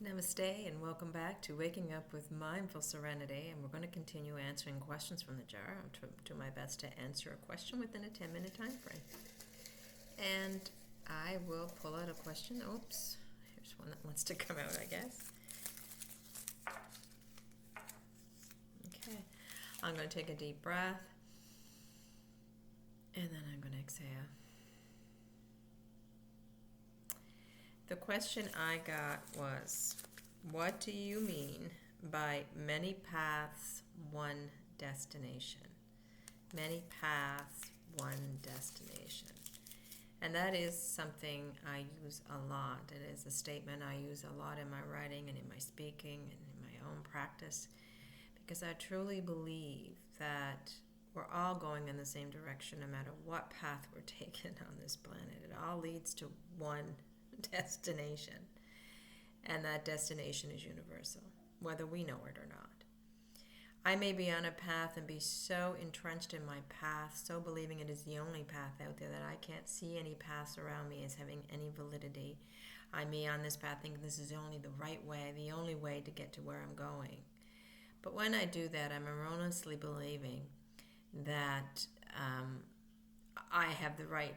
Namaste and welcome back to Waking Up with Mindful Serenity, and we're going to continue answering questions from the jar. I'll do my best to answer a question within a 10-minute time frame. And I will pull out a question. Oops, here's one that wants to come out, I guess. Okay, I'm going to take a deep breath, and then I'm going to exhale. The question I got was, what do you mean by many paths, one destination? Many paths, one destination. And that is something I use a lot. It is a statement I use a lot in my writing and in my speaking and in my own practice, because I truly believe that we're all going in the same direction no matter what path we're taking on this planet. It all leads to one destination, and that destination is universal, whether we know it or not. I may be on a path and be so entrenched in my path, so believing it is the only path out there, that I can't see any paths around me as having any validity. I may on this path think this is only the right way, the only way to get to where I'm going. But when I do that, I'm erroneously believing that I have the right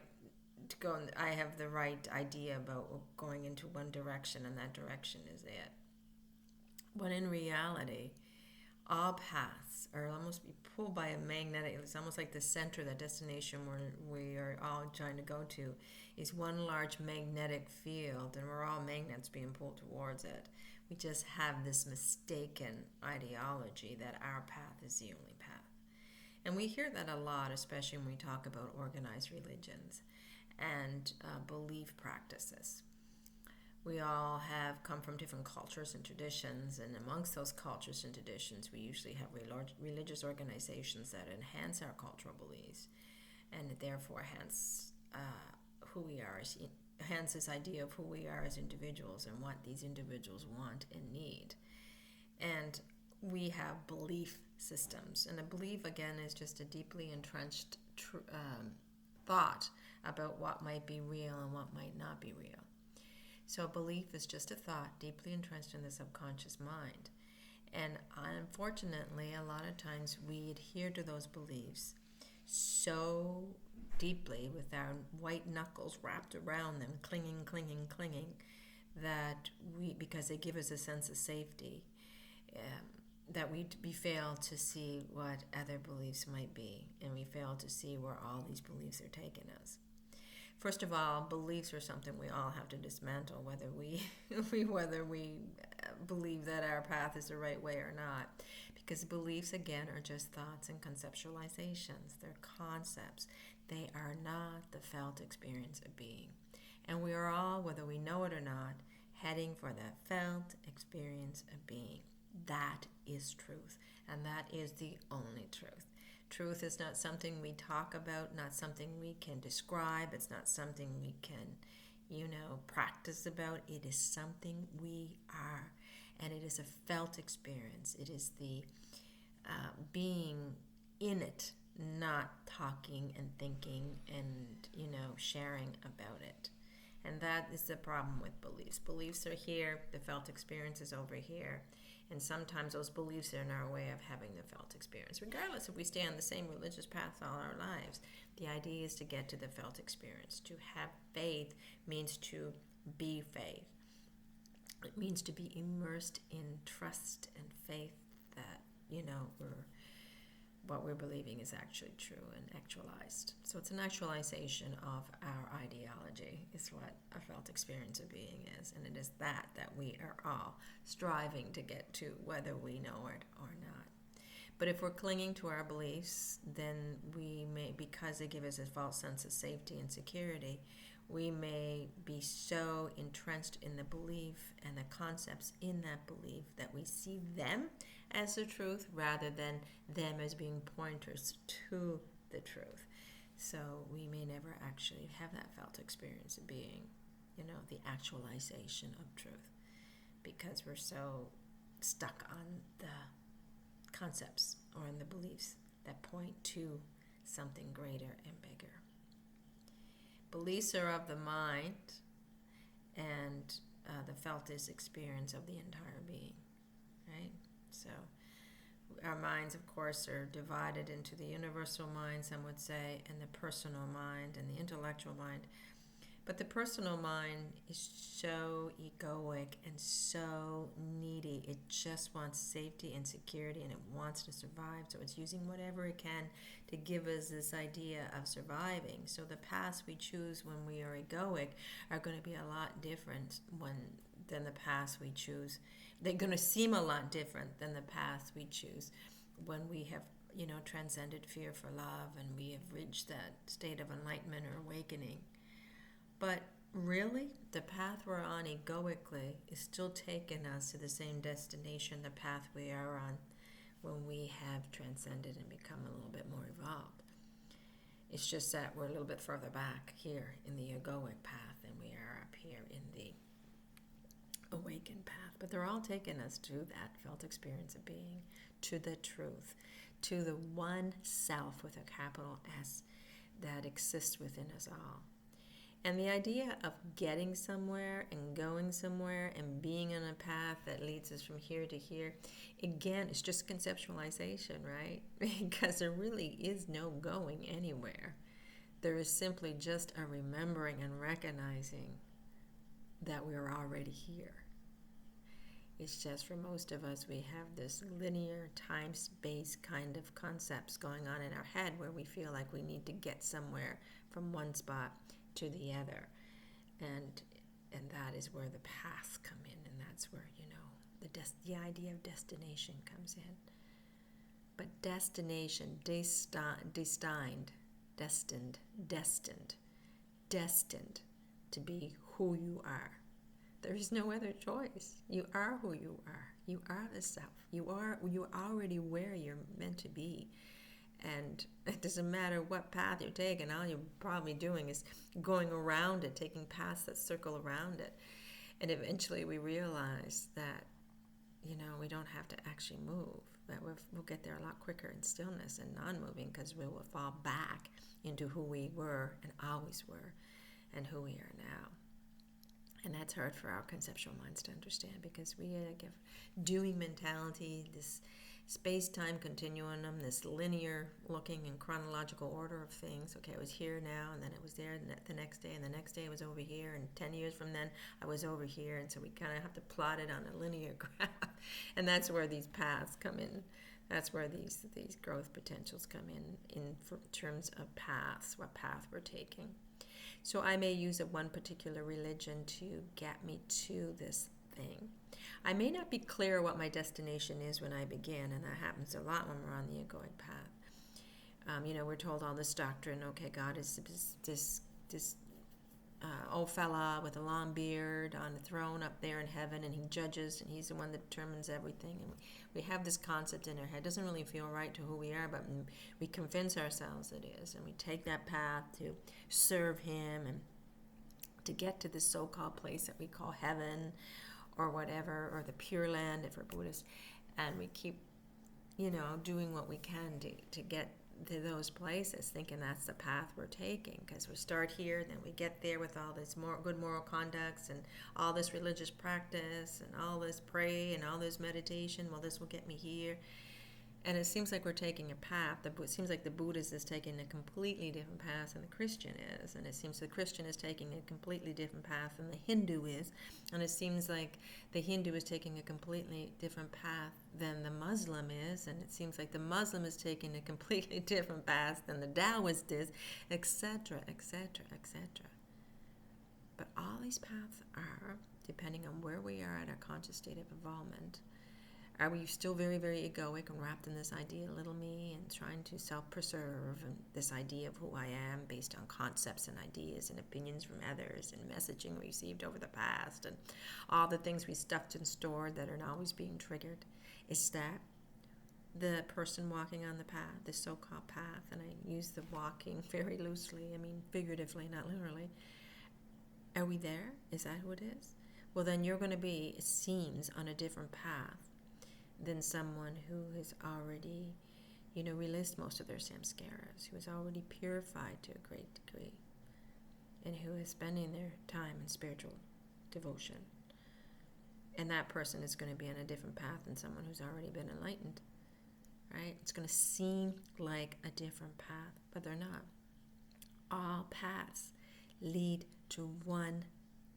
to go. I have the right idea about going into one direction, and that direction is it. When in reality, all paths are almost be pulled by a magnetic. It's almost like the center, that destination where we are all trying to go to, is one large magnetic field, and we're all magnets being pulled towards it. We just have this mistaken ideology that our path is the only path. And we hear that a lot, especially when we talk about organized religions and belief practices. We all have come from different cultures and traditions, and amongst those cultures and traditions, we usually have religious organizations that enhance our cultural beliefs, and therefore hence who we are, hence this idea of who we are as individuals and what these individuals want and need. And we have belief systems, and a belief, again, is just a deeply entrenched thought about what might be real and what might not be real. So a belief is just a thought deeply entrenched in the subconscious mind. And unfortunately, a lot of times we adhere to those beliefs so deeply with our white knuckles wrapped around them, clinging, that because they give us a sense of safety, that we fail to see what other beliefs might be, and we fail to see where all these beliefs are taking us. First of all, beliefs are something we all have to dismantle, whether we believe that our path is the right way or not. Because beliefs, again, are just thoughts and conceptualizations. They're concepts. They are not the felt experience of being. And we are all, whether we know it or not, heading for that felt experience of being. That is truth, and that is the only truth. Truth is not something we talk about, not something we can describe. It's not something we can, practice about. It is something we are, and it is a felt experience. It is the being in it, not talking and thinking and, sharing about it. And that is the problem with beliefs. Beliefs are here, the felt experience is over here. And sometimes those beliefs are in our way of having the felt experience. Regardless if we stay on the same religious path all our lives, the idea is to get to the felt experience. To have faith means to be faith. It means to be immersed in trust and faith that, what we're believing is actually true and actualized. So it's an actualization of our ideology is what a felt experience of being is. And it is that we are all striving to get to, whether we know it or not. But if we're clinging to our beliefs, then we may, because they give us a false sense of safety and security, we may be so entrenched in the belief and the concepts in that belief that we see them as the truth rather than them as being pointers to the truth. So we may never actually have that felt experience of being, the actualization of truth, because we're so stuck on the concepts or in the beliefs that point to something greater and bigger. Beliefs are of the mind, and the felt this experience of the entire being, right? So our minds, of course, are divided into the universal mind, some would say, and the personal mind and the intellectual mind. But the personal mind is so egoic and so needy. It just wants safety and security, and it wants to survive. So it's using whatever it can to give us this idea of surviving. So the paths we choose when we are egoic are going to be a lot different than the paths we choose. They're going to seem a lot different than the paths we choose when we have, transcended fear for love and we have reached that state of enlightenment or awakening. But really, the path we're on egoically is still taking us to the same destination, the path we are on when we have transcended and become a little bit more evolved. It's just that we're a little bit further back here in the egoic path than we are up here in the awakened path. But they're all taking us to that felt experience of being, to the truth, to the one self with a capital S that exists within us all. And the idea of getting somewhere and going somewhere and being on a path that leads us from here to here, again, it's just conceptualization, right? Because there really is no going anywhere. There is simply just a remembering and recognizing that we are already here. It's just for most of us, we have this linear time-space kind of concepts going on in our head where we feel like we need to get somewhere from one spot to the other, and that is where the paths come in, and that's where the idea of destination comes in. But destination, destined to be who you are. There is no other choice. You are who you are. You are the self. You're already where you're meant to be. And it doesn't matter what path you're taking, all you're probably doing is going around it, taking paths that circle around it. And eventually we realize that, we don't have to actually move, that we'll get there a lot quicker in stillness and non-moving, because we will fall back into who we were and always were and who we are now. And that's hard for our conceptual minds to understand, because we give doing mentality, this space-time continuum, this linear looking in chronological order of things. Okay, I was here now, and then it was there the next day, and the next day I was over here, and 10 years from then I was over here, and so we kind of have to plot it on a linear graph, and that's where these paths come in. That's where these growth potentials come in terms of paths, what path we're taking. So I may use one particular religion to get me to this thing. I may not be clear what my destination is when I begin, and that happens a lot when we're on the egoic path. We're told all this doctrine, okay, God is this old fella with a long beard on a throne up there in heaven, and he judges, and he's the one that determines everything. And we have this concept in our head. It doesn't really feel right to who we are, but we convince ourselves it is, and we take that path to serve him and to get to this so-called place that we call heaven or whatever, or the Pure Land if we're Buddhist, and we keep, doing what we can to get to those places, thinking that's the path we're taking, because we start here, then we get there with all this good moral conducts and all this religious practice and all this pray and all this meditation. Well, this will get me here. And it seems like we're taking a path. It seems like the Buddhist is taking a completely different path than the Christian is. And it seems the Christian is taking a completely different path than the Hindu is. And it seems like the Hindu is taking a completely different path than the Muslim is. And it seems like the Muslim is taking a completely different path than the Taoist is, etc., etc., etc. But all these paths are, depending on where we are at our conscious state of involvement. Are we still very, very egoic and wrapped in this idea of little me and trying to self-preserve and this idea of who I am based on concepts and ideas and opinions from others and messaging received over the past and all the things we stuffed and stored that are always being triggered? Is that the person walking on the path, the so-called path? And I use the walking very loosely, figuratively, not literally. Are we there? Is that who it is? Well, then you're going to be, it seems, on a different path than someone who has already, released most of their samskaras, who is already purified to a great degree, and who is spending their time in spiritual devotion. And that person is going to be on a different path than someone who's already been enlightened, right? It's going to seem like a different path, but they're not. All paths lead to one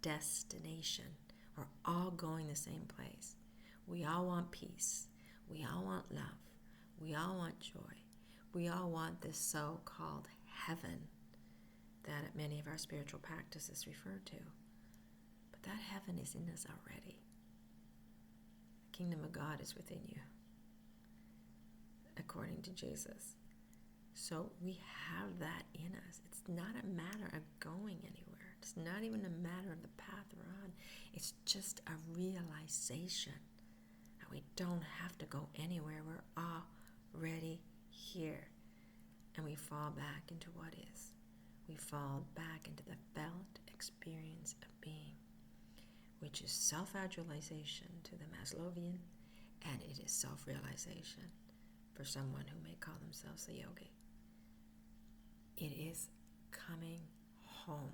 destination. We're all going the same place. We all want peace. We all want love. We all want joy. We all want this so-called heaven that many of our spiritual practices refer to. But that heaven is in us already. The kingdom of God is within you, according to Jesus. So we have that in us. It's not a matter of going anywhere. It's not even a matter of the path we're on. It's just a realization that we don't have to go anywhere. We're already here. And we fall back into what is. We fall back into the felt experience of being, which is self-actualization to the Maslowian, and it is self-realization for someone who may call themselves a yogi. It is coming home,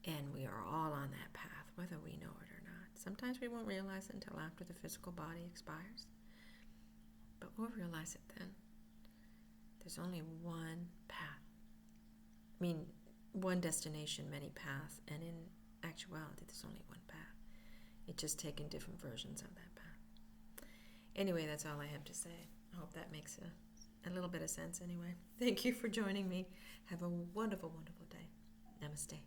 and we are all on that path, whether we know it or not. Sometimes we won't realize it until after the physical body expires, but we'll realize it then. There's only one path. I mean, one destination, many paths, and in actuality, there's only one path. It's just taken different versions of that path. Anyway, that's all I have to say. I hope that makes a little bit of sense anyway. Thank you for joining me. Have a wonderful, wonderful day. Namaste.